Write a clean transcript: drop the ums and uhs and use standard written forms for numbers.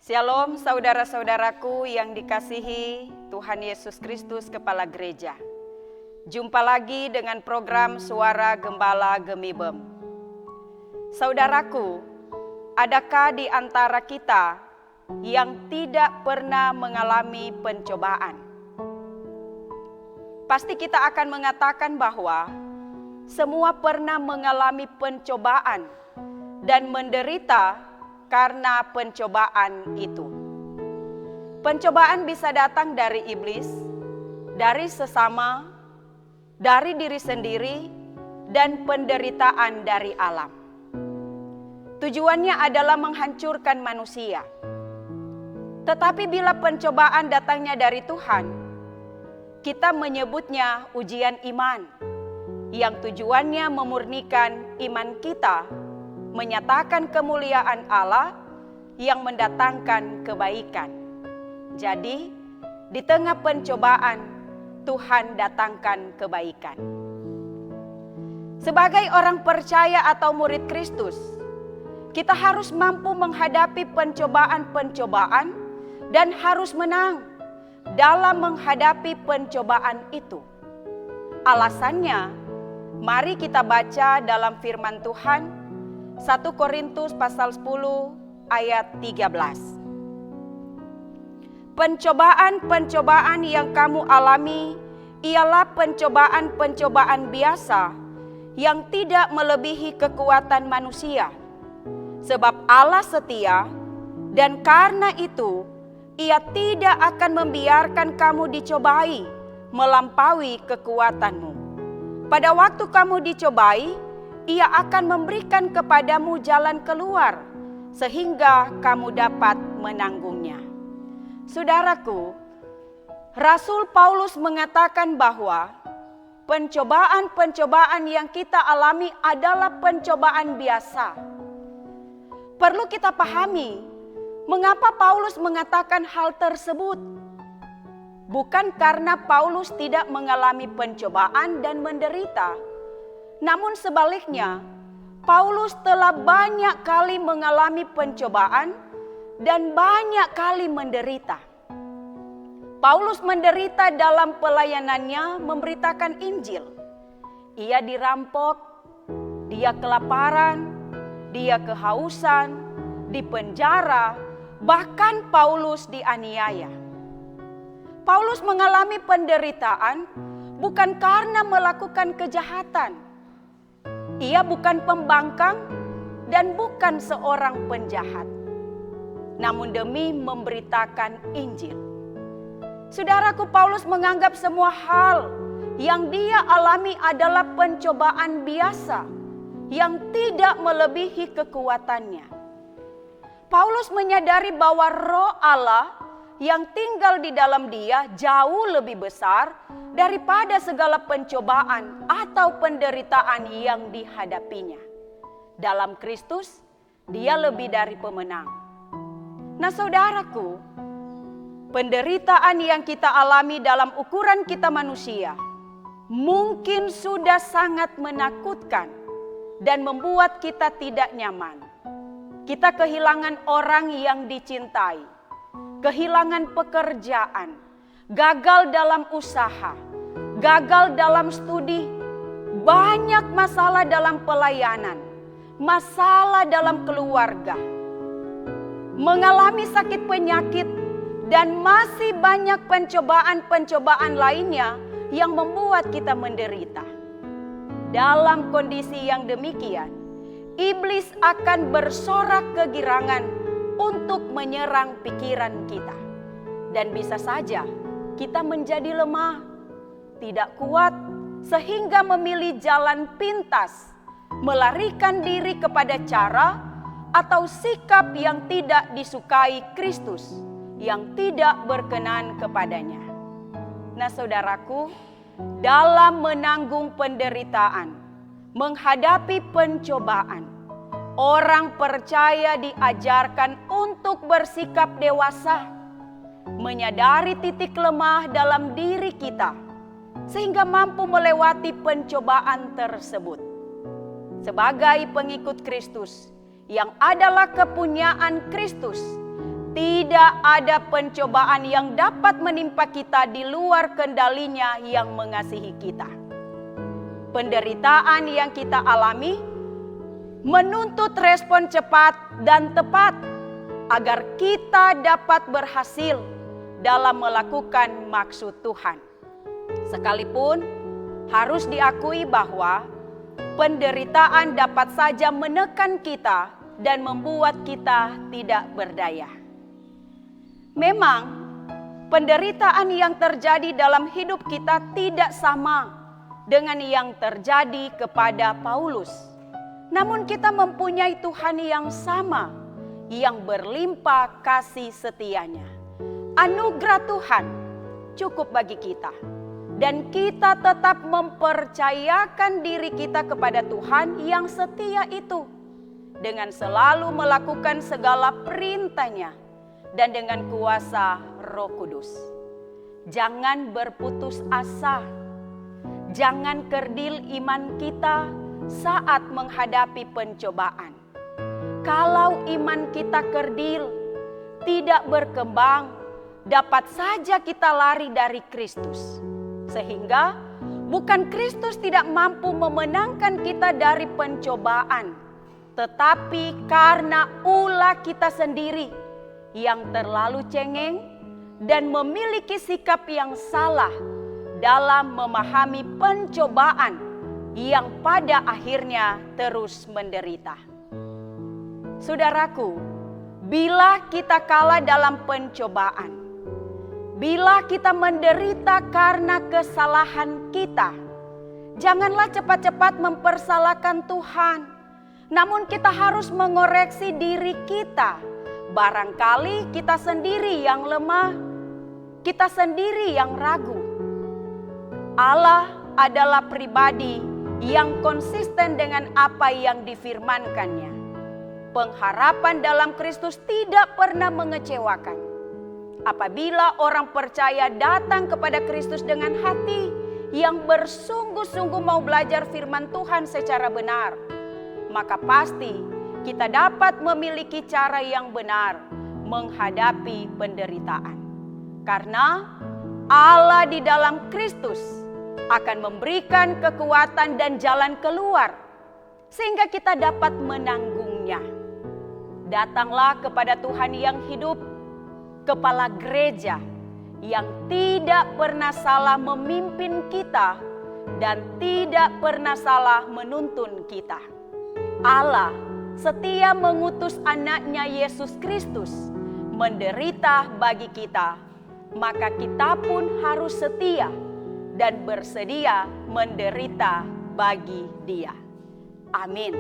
Shalom saudara-saudaraku yang dikasihi Tuhan Yesus Kristus Kepala Gereja. Jumpa lagi dengan program Suara Gembala Gemibem. Saudaraku, adakah di antara kita yang tidak pernah mengalami pencobaan? Pasti kita akan mengatakan bahwa semua pernah mengalami pencobaan dan menderita karena pencobaan itu. Pencobaan bisa datang dari iblis, dari sesama, dari diri sendiri, dan penderitaan dari alam. Tujuannya adalah menghancurkan manusia. Tetapi bila pencobaan datangnya dari Tuhan, kita menyebutnya ujian iman, yang tujuannya memurnikan iman kita, menyatakan kemuliaan Allah yang mendatangkan kebaikan. Jadi, di tengah pencobaan, Tuhan datangkan kebaikan. Sebagai orang percaya atau murid Kristus, kita harus mampu menghadapi pencobaan-pencobaan dan harus menang dalam menghadapi pencobaan itu. Alasannya, mari kita baca dalam firman Tuhan 1 Korintus pasal 10 ayat 13. Pencobaan-pencobaan yang kamu alami ialah pencobaan-pencobaan biasa yang tidak melebihi kekuatan manusia. Sebab Allah setia dan karena itu Ia tidak akan membiarkan kamu dicobai melampaui kekuatanmu. Pada waktu kamu dicobai, Ia akan memberikan kepadamu jalan keluar, sehingga kamu dapat menanggungnya. Saudaraku, Rasul Paulus mengatakan bahwa pencobaan-pencobaan yang kita alami adalah pencobaan biasa. Perlu kita pahami, mengapa Paulus mengatakan hal tersebut? Bukan karena Paulus tidak mengalami pencobaan dan menderita, namun sebaliknya, Paulus telah banyak kali mengalami pencobaan dan banyak kali menderita. Paulus menderita dalam pelayanannya memberitakan Injil. Ia dirampok, dia kelaparan, dia kehausan, dipenjara, bahkan Paulus dianiaya. Paulus mengalami penderitaan bukan karena melakukan kejahatan. Ia bukan pembangkang dan bukan seorang penjahat, namun demi memberitakan Injil. Saudaraku, Paulus menganggap semua hal yang dia alami adalah pencobaan biasa yang tidak melebihi kekuatannya. Paulus menyadari bahwa Roh Allah yang tinggal di dalam dia jauh lebih besar daripada segala pencobaan atau penderitaan yang dihadapinya. Dalam Kristus, dia lebih dari pemenang. Nah saudaraku, penderitaan yang kita alami dalam ukuran kita manusia mungkin sudah sangat menakutkan dan membuat kita tidak nyaman. Kita kehilangan orang yang dicintai, kehilangan pekerjaan, gagal dalam usaha, gagal dalam studi, banyak masalah dalam pelayanan, masalah dalam keluarga, mengalami sakit penyakit, dan masih banyak pencobaan-pencobaan lainnya yang membuat kita menderita. Dalam kondisi yang demikian, iblis akan bersorak kegirangan untuk menyerang pikiran kita. Dan bisa saja kita menjadi lemah, tidak kuat, sehingga memilih jalan pintas, melarikan diri kepada cara atau sikap yang tidak disukai Kristus, yang tidak berkenan kepadanya. Nah saudaraku, dalam menanggung penderitaan, menghadapi pencobaan, orang percaya diajarkan untuk bersikap dewasa, menyadari titik lemah dalam diri kita, sehingga mampu melewati pencobaan tersebut. Sebagai pengikut Kristus, yang adalah kepunyaan Kristus, Tidak ada pencobaan yang dapat menimpa kita di luar kendalinya yang mengasihi kita. Penderitaan yang kita alami menuntut respon cepat dan tepat agar kita dapat berhasil dalam melakukan maksud Tuhan. Sekalipun harus diakui bahwa penderitaan dapat saja menekan kita dan membuat kita tidak berdaya. Memang, penderitaan yang terjadi dalam hidup kita tidak sama dengan yang terjadi kepada Paulus. Namun kita mempunyai Tuhan yang sama, yang berlimpah kasih setianya. Anugerah Tuhan cukup bagi kita. Dan kita tetap mempercayakan diri kita kepada Tuhan yang setia itu. Dengan selalu melakukan segala perintah-Nya dan dengan kuasa Roh Kudus. Jangan berputus asa. Jangan kerdil iman kita saat menghadapi pencobaan. Kalau iman kita kerdil, tidak berkembang, dapat saja kita lari dari Kristus. Sehingga bukan Kristus tidak mampu memenangkan kita dari pencobaan, tetapi karena ulah kita sendiri yang terlalu cengeng dan memiliki sikap yang salah dalam memahami pencobaan yang pada akhirnya terus menderita. Saudaraku, bila kita kalah dalam pencobaan, bila kita menderita karena kesalahan kita, janganlah cepat-cepat mempersalahkan Tuhan. Namun kita harus mengoreksi diri kita. Barangkali kita sendiri yang lemah, kita sendiri yang ragu. Allah adalah pribadi yang konsisten dengan apa yang difirmankannya. Pengharapan dalam Kristus tidak pernah mengecewakan. Apabila orang percaya datang kepada Kristus dengan hati yang bersungguh-sungguh mau belajar firman Tuhan secara benar, maka pasti kita dapat memiliki cara yang benar menghadapi penderitaan. Karena Allah di dalam Kristus akan memberikan kekuatan dan jalan keluar sehingga kita dapat menanggungnya. Datanglah kepada Tuhan yang hidup, Kepala Gereja yang tidak pernah salah memimpin kita dan tidak pernah salah menuntun kita. Allah setia mengutus anaknya Yesus Kristus menderita bagi kita, maka kita pun harus setia dan bersedia menderita bagi Dia. Amin.